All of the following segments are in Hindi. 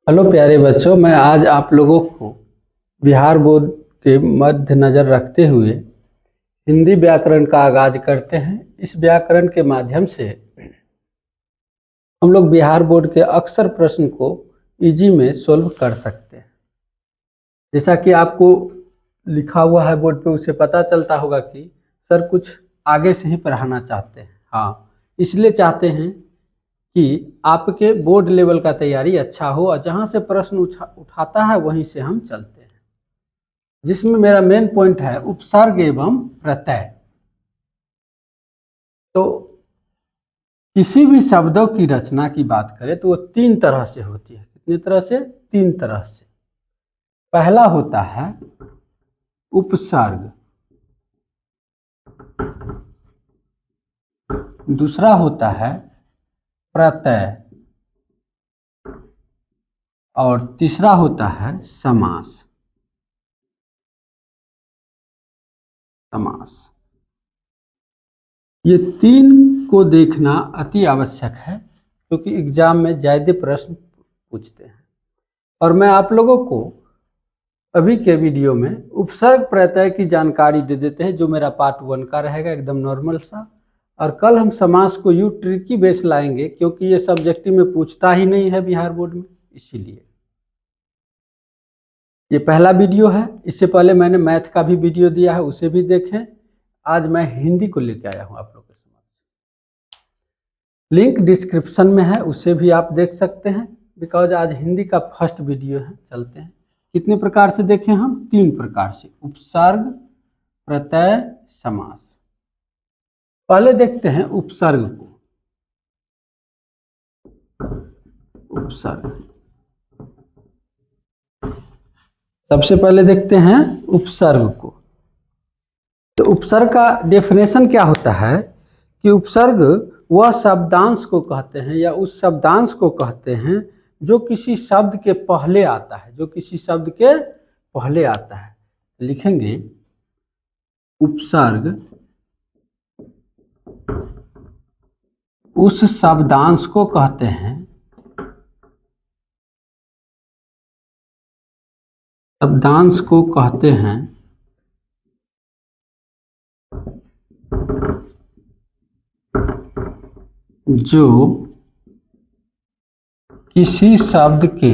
हेलो प्यारे बच्चों, मैं आज आप लोगों को बिहार बोर्ड के मद्देनज़र रखते हुए हिंदी व्याकरण का आगाज करते हैं। इस व्याकरण के माध्यम से हम लोग बिहार बोर्ड के अक्सर प्रश्न को इजी में सोल्व कर सकते हैं। जैसा कि आपको लिखा हुआ है बोर्ड पे, उससे पता चलता होगा कि सर कुछ आगे से ही पढ़ाना चाहते हैं। हाँ, इसलिए चाहते हैं कि आपके बोर्ड लेवल का तैयारी अच्छा हो और जहाँ से प्रश्न उठाता है वहीं से हम चलते हैं, जिसमें मेरा मेन पॉइंट है उपसर्ग एवं प्रत्यय। तो किसी भी शब्दों की रचना की बात करें तो वो तीन तरह से होती है। कितनी तरह से? तीन तरह से। पहला होता है उपसर्ग, दूसरा होता है प्रत्यय और तीसरा होता है समास। ये तीन को देखना अति आवश्यक है, क्योंकि एग्जाम में ज़्यादा प्रश्न पूछते हैं। और मैं आप लोगों को अभी के वीडियो में उपसर्ग प्रत्यय की जानकारी दे देते हैं, जो मेरा पार्ट 1 का रहेगा, एकदम नॉर्मल सा। और कल हम समास को यू ट्रिकी बेस लाएंगे, क्योंकि ये सब्जेक्टिव में पूछता ही नहीं है बिहार बोर्ड में, इसीलिए ये पहला वीडियो है। इससे पहले मैंने मैथ का भी वीडियो दिया है, उसे भी देखें। आज मैं हिंदी को लेकर आया हूँ आप लोग के समक्ष। लिंक डिस्क्रिप्शन में है, उसे भी आप देख सकते हैं, बिकॉज आज हिंदी का फर्स्ट वीडियो है। चलते हैं। कितने प्रकार से देखें हम? तीन प्रकार से: उपसर्ग, प्रत्यय, समास। पहले देखते हैं उपसर्ग को। उपसर्ग सबसे पहले देखते हैं उपसर्ग को। तो उपसर्ग का डेफिनेशन क्या होता है कि उपसर्ग वह शब्दांश को कहते हैं या उस शब्दांश को कहते हैं जो किसी शब्द के पहले आता है। जो किसी शब्द के पहले आता है, लिखेंगे उपसर्ग उस शब्दांश को कहते हैं, शब्दांश को कहते हैं जो किसी शब्द के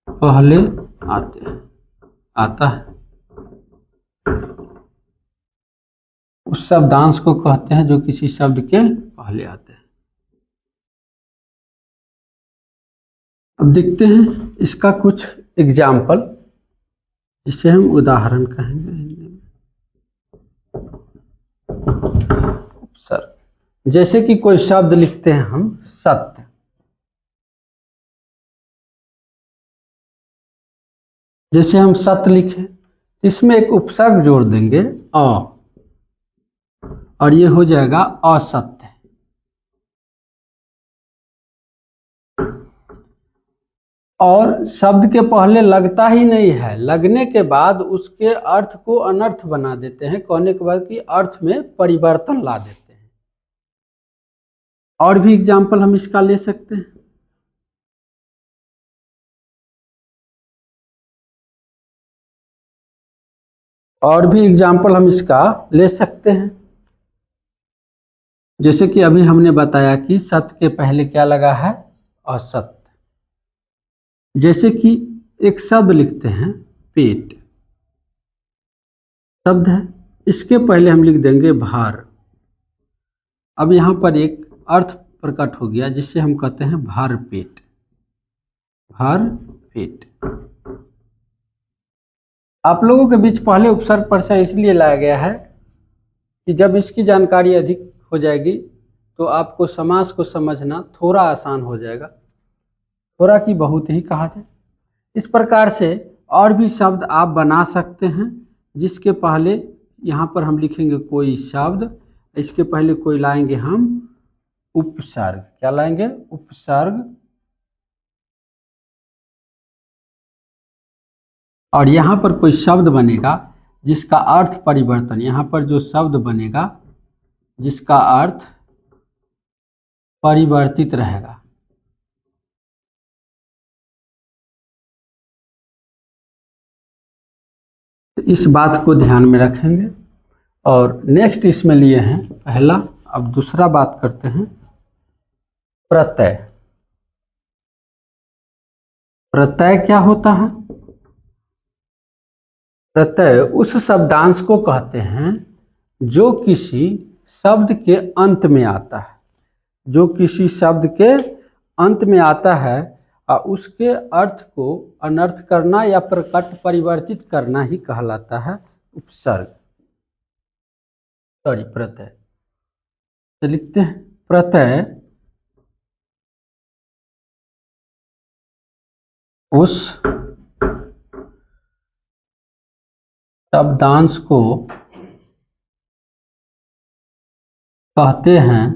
पहले आता है। उस शब्दांश को कहते हैं जो किसी शब्द के पहले आते हैं। अब देखते हैं इसका कुछ एग्जाम्पल, जिसे हम उदाहरण कहेंगे हिंदी में। उपसर्ग, जैसे कि कोई शब्द लिखते हैं हम सत्य। जैसे हम सत्य लिखें, इसमें एक उपसर्ग जोड़ देंगे अ, और ये हो जाएगा असत्य। और शब्द के पहले लगता ही नहीं है, लगने के बाद उसके अर्थ को अनर्थ बना देते हैं, कहने के बाद कि अर्थ में परिवर्तन ला देते हैं। और भी एग्जाम्पल हम इसका ले सकते हैं। और भी एग्जाम्पल हम इसका ले सकते हैं। जैसे कि अभी हमने बताया कि सत्य के पहले क्या लगा है? असत्य। जैसे कि एक शब्द लिखते हैं पेट, शब्द है, इसके पहले हम लिख देंगे भार। अब यहाँ पर एक अर्थ प्रकट हो गया, जिससे हम कहते हैं भार पेट। भार पेट। आप लोगों के बीच पहले उपसर्ग प्रत्यय इसलिए लाया गया है कि जब इसकी जानकारी अधिक हो जाएगी तो आपको समास को समझना थोड़ा आसान हो जाएगा। थोड़ा की बहुत ही कहा जाए। इस प्रकार से और भी शब्द आप बना सकते हैं, जिसके पहले यहाँ पर हम लिखेंगे कोई शब्द, इसके पहले कोई लाएंगे हम उपसर्ग। क्या लाएंगे? उपसर्ग। और यहाँ पर कोई शब्द बनेगा जिसका अर्थ परिवर्तन, यहाँ पर जो शब्द बनेगा जिसका अर्थ परिवर्तित रहेगा। तो इस बात को ध्यान में रखेंगे। और नेक्स्ट इसमें लिए हैं पहला। अब दूसरा बात करते हैं प्रत्यय। प्रत्यय क्या होता है? प्रत्यय उस शब्दांश को कहते हैं जो किसी शब्द के अंत में आता है, जो किसी शब्द के अंत में आता है और उसके अर्थ को अनर्थ करना या प्रकट परिवर्तित करना ही कहलाता है उपसर्ग, प्रत्यय। तो लिखते हैं प्रत्यय उस शब्दांश को कहते हैं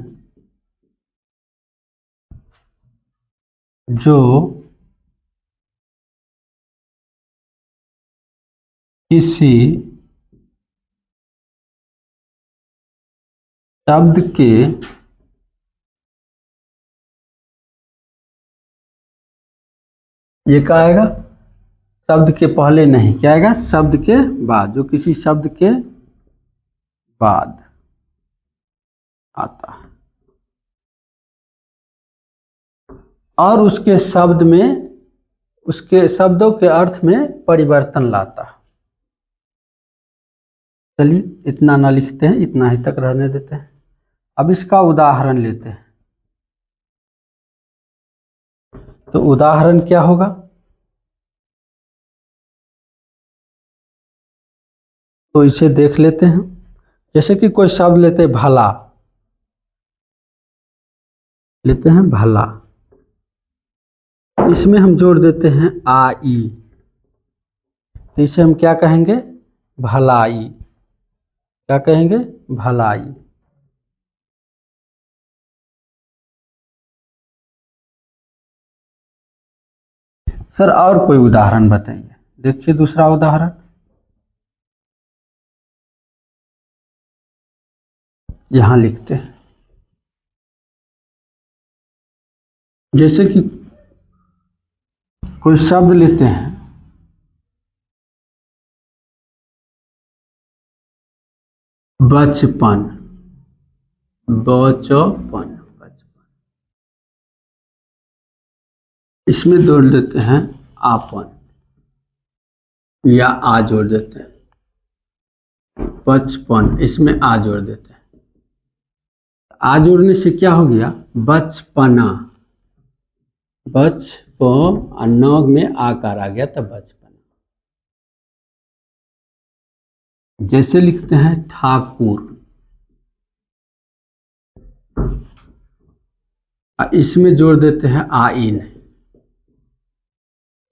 जो किसी शब्द के ये क्या आएगा? शब्द के पहले नहीं, क्या आएगा? शब्द के बाद, जो किसी शब्द के बाद आता है और उसके शब्द में, उसके शब्दों के अर्थ में परिवर्तन लाता है। चलिए इतना ना लिखते हैं, इतना ही तक रहने देते हैं। अब इसका उदाहरण लेते हैं। तो उदाहरण क्या होगा? तो इसे देख लेते हैं। जैसे कि कोई शब्द लेते हैं भला, लेते हैं भला, इसमें हम जोड़ देते हैं आई, तो इसे हम क्या कहेंगे? भलाई। क्या कहेंगे? भलाई। सर और कोई उदाहरण बताइए। देखिए दूसरा उदाहरण, यहां लिखते हैं। जैसे कि कोई शब्द लेते हैं बचपन, बचपन, इसमें जोड़ देते हैं आपन या आ जोड़ देते हैं। बचपन, इसमें आ जोड़ देते हैं। आ जोड़ने से क्या हो गया? बचपना। बचपन, नग में आकार आ गया, तब बचपना। जैसे लिखते हैं ठाकुर, इसमें जोड़ देते हैं आइन,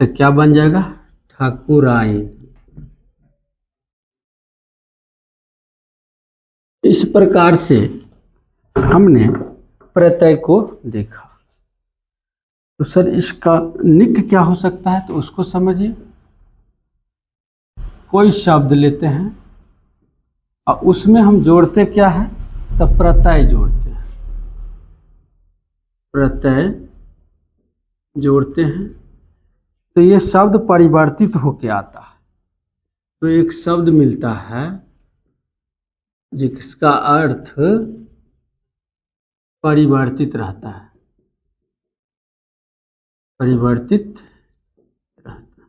तो क्या बन जाएगा? ठाकुराइन। इस प्रकार से हमने प्रत्यय को देखा। तो सर इसका निक क्या हो सकता है? तो उसको समझिए। कोई शब्द लेते हैं और उसमें हम जोड़ते क्या है? तब प्रत्यय जोड़ते हैं, प्रत्यय जोड़ते हैं, तो ये शब्द परिवर्तित होके आता है। तो एक शब्द मिलता है जिसका अर्थ परिवर्तित रहता है, परिवर्तित रहता है,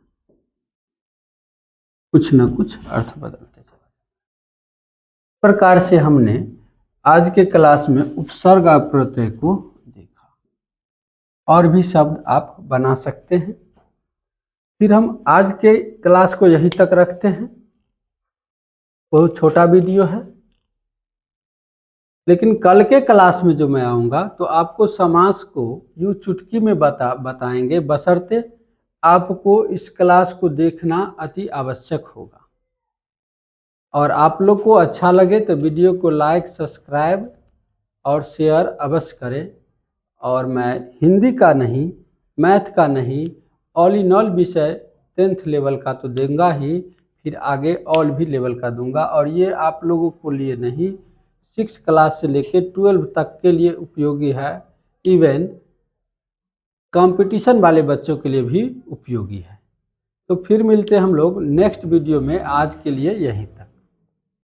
कुछ न कुछ अर्थ बदलते चला। प्रकार से हमने आज के क्लास में उपसर्ग और प्रत्यय को देखा। और भी शब्द आप बना सकते हैं। फिर हम आज के क्लास को यहीं तक रखते हैं। बहुत छोटा वीडियो है, लेकिन कल के क्लास में जो मैं आऊँगा तो आपको समास को यूँ चुटकी में बताएंगे, बशर्ते आपको इस क्लास को देखना अति आवश्यक होगा। और आप लोग को अच्छा लगे तो वीडियो को लाइक, सब्सक्राइब और शेयर अवश्य करें। और मैं हिंदी का नहीं, मैथ का नहीं, ऑल इन ऑल विषय 10th लेवल का तो दूंगा ही, फिर आगे ऑल भी लेवल का दूंगा। और ये आप लोगों को लिए नहीं, 6 क्लास से लेकर 12 तक के लिए उपयोगी है। इवन कंपटीशन वाले बच्चों के लिए भी उपयोगी है। तो फिर मिलते हैं हम लोग नेक्स्ट वीडियो में, आज के लिए यहीं तक।